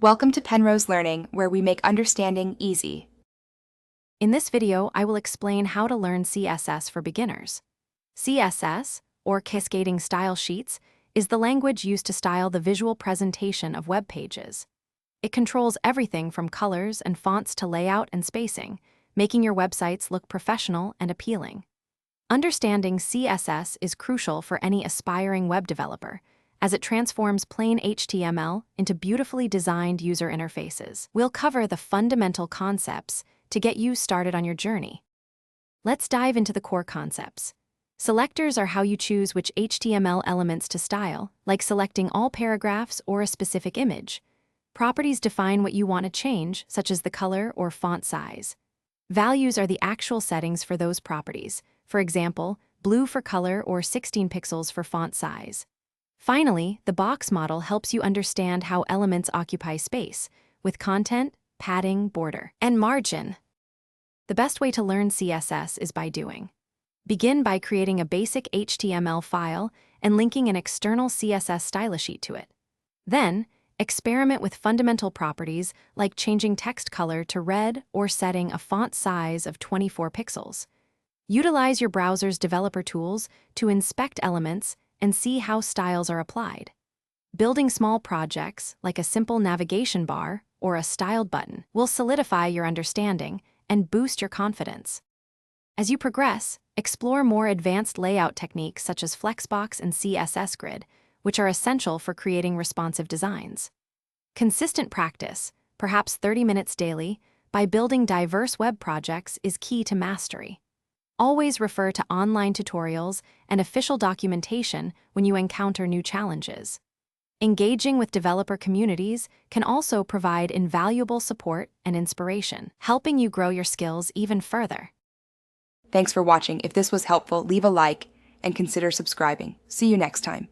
Welcome to Penrose Learning, where we make understanding easy. In this video, I will explain how to learn CSS for beginners. CSS, or Cascading Style Sheets, is the language used to style the visual presentation of web pages. It controls everything from colors and fonts to layout and spacing, making your websites look professional and appealing. Understanding CSS is crucial for any aspiring web developer, as it transforms plain HTML into beautifully designed user interfaces. We'll cover the fundamental concepts to get you started on your journey. Let's dive into the core concepts. Selectors are how you choose which HTML elements to style, like selecting all paragraphs or a specific image. Properties define what you want to change, such as the color or font size. Values are the actual settings for those properties, for example, blue for color or 16 pixels for font size. Finally, the box model helps you understand how elements occupy space, with content, padding, border, and margin. The best way to learn CSS is by doing. Begin by creating a basic HTML file and linking an external CSS style sheet to it. Then, experiment with fundamental properties like changing text color to red or setting a font size of 24 pixels. Utilize your browser's developer tools to inspect elements and see how styles are applied. Building small projects, like a simple navigation bar or a styled button, will solidify your understanding and boost your confidence. As you progress, explore more advanced layout techniques such as Flexbox and CSS Grid, which are essential for creating responsive designs. Consistent practice, perhaps 30 minutes daily, by building diverse web projects is key to mastery. Always refer to online tutorials and official documentation when you encounter new challenges. Engaging with developer communities can also provide invaluable support and inspiration, helping you grow your skills even further. Thanks for watching. If this was helpful, leave a like and consider subscribing. See you next time.